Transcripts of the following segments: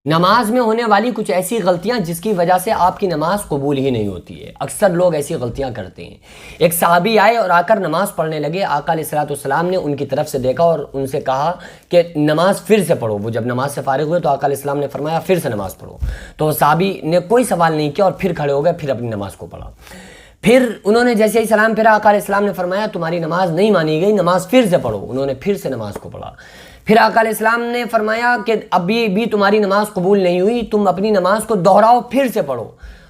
نماز میں ہونے والی کچھ ایسی غلطیاں جس کی وجہ سے آپ کی نماز قبول ہی نہیں ہوتی ہے۔ اکثر لوگ ایسی غلطیاں کرتے ہیں۔ ایک صحابی آئے اور آ کر نماز پڑھنے لگے، آقا علیہ السلام نے ان کی طرف سے دیکھا اور ان سے کہا کہ نماز پھر سے پڑھو۔ وہ جب نماز سے فارغ ہوئے تو آقا علیہ السلام نے فرمایا پھر سے نماز پڑھو، تو صحابی نے کوئی سوال نہیں کیا اور پھر کھڑے ہو گئے، پھر اپنی نماز کو پڑھا۔ پھر انہوں نے جیسے ہی سلام پھیرا، آقا علیہ السلام نے فرمایا تمہاری نماز نہیں مانی گئی، نماز پھر سے پڑھو۔ انہوں نے پھر سے نماز کو پڑھا۔ پھر آقا علیہ السلام نے فرمایا کہ ابھی بھی تمہاری نماز قبول نہیں ہوئی، تم اپنی نماز کو دہراؤ، پھر سے پڑھو۔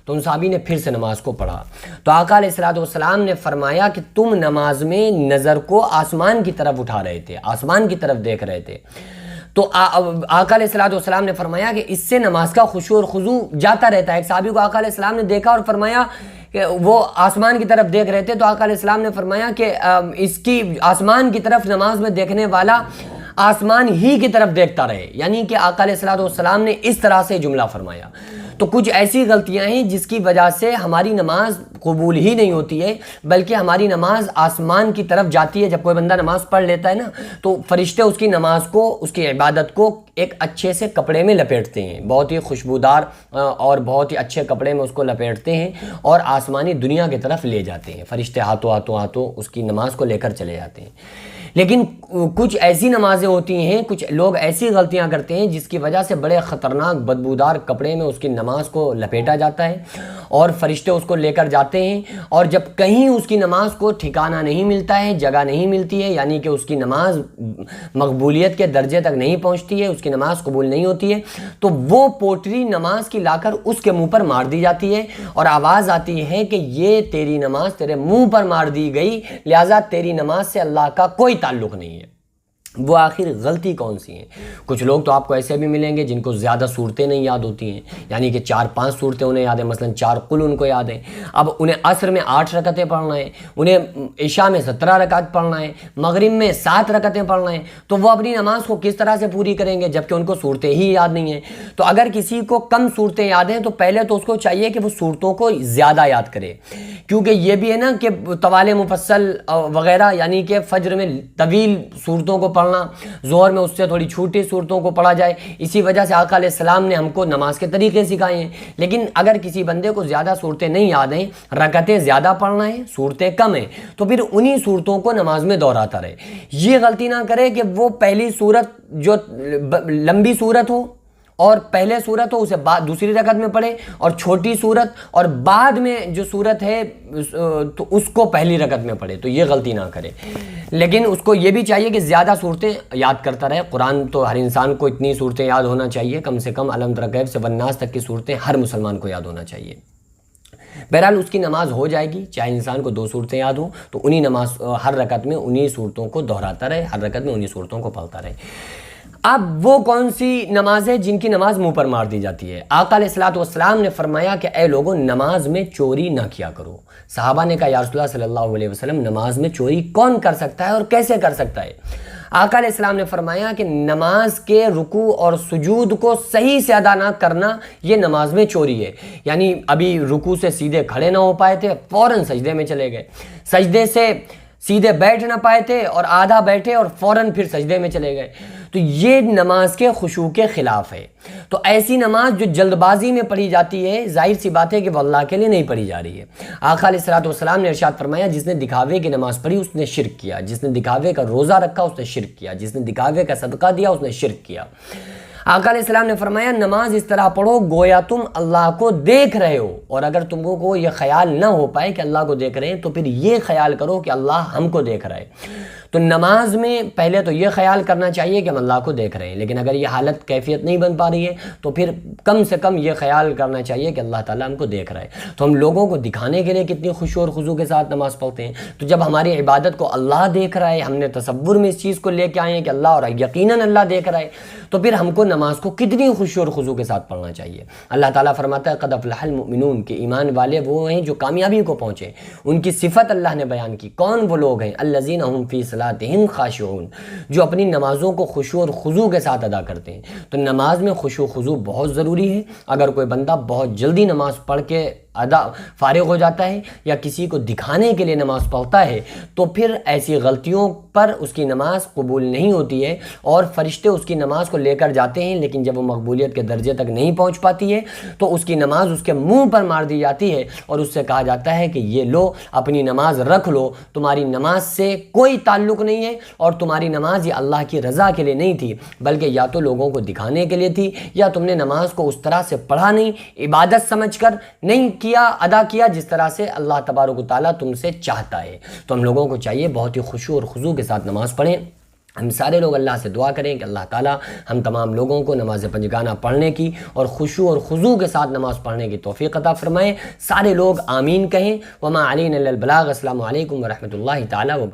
تو ان صحابی نے پھر سے نماز کو پڑھا۔ تو آقا علیہ السلام نے فرمایا کہ تم نماز میں نظر کو آسمان کی طرف اٹھا رہے تھے، آسمان کی طرف دیکھ رہے تھے۔ تو آقا علیہ السلام نے فرمایا کہ اس سے نماز کا خشوع اور خضوع جاتا رہتا ہے۔ ایک صحابی کو آقا علیہ السلام نے دیکھا اور فرمایا کہ وہ آسمان کی طرف دیکھ رہے تھے، تو آقا علیہ السلام نے فرمایا کہ اس کی آسمان کی طرف نماز میں دیکھنے والا آسمان ہی کی طرف دیکھتا رہے، یعنی کہ آقا علیہ السلام نے اس طرح سے جملہ فرمایا۔ تو کچھ ایسی غلطیاں ہیں جس کی وجہ سے ہماری نماز قبول ہی نہیں ہوتی ہے، بلکہ ہماری نماز آسمان کی طرف جاتی ہے۔ جب کوئی بندہ نماز پڑھ لیتا ہے نا، تو فرشتے اس کی نماز کو، اس کی عبادت کو ایک اچھے سے کپڑے میں لپیٹتے ہیں، بہت ہی خوشبودار اور بہت ہی اچھے کپڑے میں اس کو لپیٹتے ہیں اور آسمانی دنیا کی طرف لے جاتے ہیں۔ فرشتے ہاتھوں اس کی نماز کو لے کر چلے جاتے ہیں۔ لیکن کچھ ایسی نمازیں ہوتی ہیں، کچھ لوگ ایسی غلطیاں کرتے ہیں جس کی وجہ سے بڑے خطرناک بدبودار کپڑے میں اس کی نماز کو لپیٹا جاتا ہے اور فرشتے اس کو لے کر جاتے ہیں، اور جب کہیں اس کی نماز کو ٹھکانہ نہیں ملتا ہے، جگہ نہیں ملتی ہے، یعنی کہ اس کی نماز مقبولیت کے درجے تک نہیں پہنچتی ہے، اس کی نماز قبول نہیں ہوتی ہے، تو وہ پوٹری نماز کی لا کر اس کے منہ پر مار دی جاتی ہے اور آواز آتی ہے کہ یہ تیری نماز تیرے منہ پر مار دی گئی، لہٰذا تیری نماز سے اللہ کا کوئی تعلق نہیں ہے۔ وہ آخر غلطی کون سی ہیں؟ کچھ لوگ تو آپ کو ایسے بھی ملیں گے جن کو زیادہ صورتیں نہیں یاد ہوتی ہیں، یعنی کہ 4-5 صورتیں انہیں یاد ہیں، مثلا 4 قل ان کو یاد ہیں۔ اب انہیں عصر میں 8 رکعتیں پڑھنا ہے، انہیں عشاء میں 17 رکعت پڑھنا ہے، مغرب میں 7 رکعتیں پڑھنا ہے، تو وہ اپنی نماز کو کس طرح سے پوری کریں گے جبکہ ان کو صورتیں ہی یاد نہیں ہیں؟ تو اگر کسی کو کم صورتیں یاد ہیں تو پہلے تو اس کو چاہیے کہ وہ صورتوں کو زیادہ یاد کرے، کیونکہ یہ بھی ہے نا کہ طوال مفصل وغیرہ، یعنی کہ فجر میں طویل صورتوں کو پڑھنا، ظہر میں اس سے تھوڑی چھوٹی صورتوں کو پڑھا جائے۔ اسی وجہ سے آقا علیہ السلام نے ہم کو نماز کے طریقے سکھائے ہیں۔ لیکن اگر کسی بندے کو زیادہ صورتیں نہیں یاد ہیں، رکعتیں زیادہ پڑھنا ہے، صورتیں کم ہیں، تو پھر انہی صورتوں کو نماز میں دہراتا رہے۔ یہ غلطی نہ کرے کہ وہ پہلی صورت جو لمبی صورت ہو اور پہلے صورت ہو اسے بعد دوسری رکعت میں پڑھے، اور چھوٹی صورت اور بعد میں جو صورت ہے تو اس کو پہلی رکعت میں پڑھے، تو یہ غلطی نہ کرے۔ لیکن اس کو یہ بھی چاہیے کہ زیادہ صورتیں یاد کرتا رہے۔ قرآن تو ہر انسان کو اتنی صورتیں یاد ہونا چاہیے، کم سے کم الم تر کیف سے والناس تک کی صورتیں ہر مسلمان کو یاد ہونا چاہیے۔ بہرحال اس کی نماز ہو جائے گی، چاہے انسان کو 2 صورتیں یاد ہوں تو انہی نماز ہر رکعت میں انہی صورتوں کو دہراتا رہے، ہر رکعت میں انہی صورتوں کو پڑھتا رہے۔ اب وہ کون سی نماز ہے جن کی نماز منہ پر مار دی جاتی ہے؟ آقا علیہ السلام نے فرمایا کہ اے لوگوں، نماز میں چوری نہ کیا کرو۔ صحابہ نے کہا یا رسول اللہ صلی اللہ علیہ وسلم، نماز میں چوری کون کر سکتا ہے اور کیسے کر سکتا ہے؟ آقا علیہ السلام نے فرمایا کہ نماز کے رکوع اور سجود کو صحیح سے ادا نہ کرنا یہ نماز میں چوری ہے۔ یعنی ابھی رکوع سے سیدھے کھڑے نہ ہو پائے تھے، فوراً سجدے میں چلے گئے، سجدے سے سیدھے بیٹھ نہ پائے تھے اور آدھا بیٹھے اور فوراً پھر سجدے میں چلے گئے، تو یہ نماز کے خشوع کے خلاف ہے۔ تو ایسی نماز جو جلد بازی میں پڑھی جاتی ہے، ظاہر سی بات ہے کہ وہ اللہ کے لیے نہیں پڑھی جا رہی ہے۔ آقا علیہ السلام نے ارشاد فرمایا جس نے دکھاوے کی نماز پڑھی اس نے شرک کیا، جس نے دکھاوے کا روزہ رکھا اس نے شرک کیا، جس نے دکھاوے کا صدقہ دیا اس نے شرک کیا۔ آقا علیہ السلام نے فرمایا نماز اس طرح پڑھو گویا تم اللہ کو دیکھ رہے ہو، اور اگر تم کو یہ خیال نہ ہو پائے کہ اللہ کو دیکھ رہے ہیں تو پھر یہ خیال کرو کہ اللہ ہم کو دیکھ رہا ہے۔ تو نماز میں پہلے تو یہ خیال کرنا چاہیے کہ ہم اللہ کو دیکھ رہے ہیں، لیکن اگر یہ حالت کیفیت نہیں بن پا رہی ہے تو پھر کم سے کم یہ خیال کرنا چاہیے کہ اللہ تعالیٰ ہم کو دیکھ رہا ہے۔ تو ہم لوگوں کو دکھانے کے لیے کتنی خشوع اور خضوع کے ساتھ نماز پڑھتے ہیں، تو جب ہماری عبادت کو اللہ دیکھ رہا ہے، ہم نے تصور میں اس چیز کو لے کے آئے ہیں کہ اللہ اور یقیناً اللہ دیکھ رہا ہے، تو پھر ہم کو نماز کو کتنی خشوع اور خضوع کے ساتھ پڑھنا چاہیے۔ اللہ تعالیٰ فرماتا ہے قد افلح المؤمنون، کہ ایمان والے وہ ہیں جو کامیابی کو پہنچے۔ ان کی صفت اللہ نے بیان کی، کون وہ لوگ ہیں؟ الذین هم فی صلاتہم خاشعون، جو اپنی نمازوں کو خشوع اور خضوع کے ساتھ ادا کرتے ہیں۔ تو نماز میں خشوع و خضوع بہت ضروری ہے۔ اگر کوئی بندہ بہت جلدی نماز پڑھ کے فارغ ہو جاتا ہے یا کسی کو دکھانے کے لیے نماز پڑھتا ہے تو پھر ایسی غلطیوں پر اس کی نماز قبول نہیں ہوتی ہے، اور فرشتے اس کی نماز کو لے کر جاتے ہیں، لیکن جب وہ مقبولیت کے درجے تک نہیں پہنچ پاتی ہے تو اس کی نماز اس کے منہ پر مار دی جاتی ہے، اور اس سے کہا جاتا ہے کہ یہ لو اپنی نماز رکھ لو، تمہاری نماز سے کوئی تعلق نہیں ہے، اور تمہاری نماز یہ اللہ کی رضا کے لیے نہیں تھی، بلکہ یا تو لوگوں کو دکھانے کے لیے تھی، یا تم نے نماز کو اس طرح سے پڑھا نہیں، عبادت سمجھ کر نہیں کیا، ادا کیا جس طرح سے اللہ تبارک و تعالیٰ تم سے چاہتا ہے۔ تو ہم لوگوں کو چاہیے بہت ہی خشوع اور خضوع کے ساتھ نماز پڑھیں۔ ہم سارے لوگ اللہ سے دعا کریں کہ اللہ تعالیٰ ہم تمام لوگوں کو نماز پنجگانہ پڑھنے کی اور خشوع اور خضوع کے ساتھ نماز پڑھنے کی توفیق عطا فرمائے۔ سارے لوگ آمین کہیں۔ وما علینا الا البلاغ۔ السلام علیکم ورحمۃ اللہ تعالیٰ وبرکاتہ۔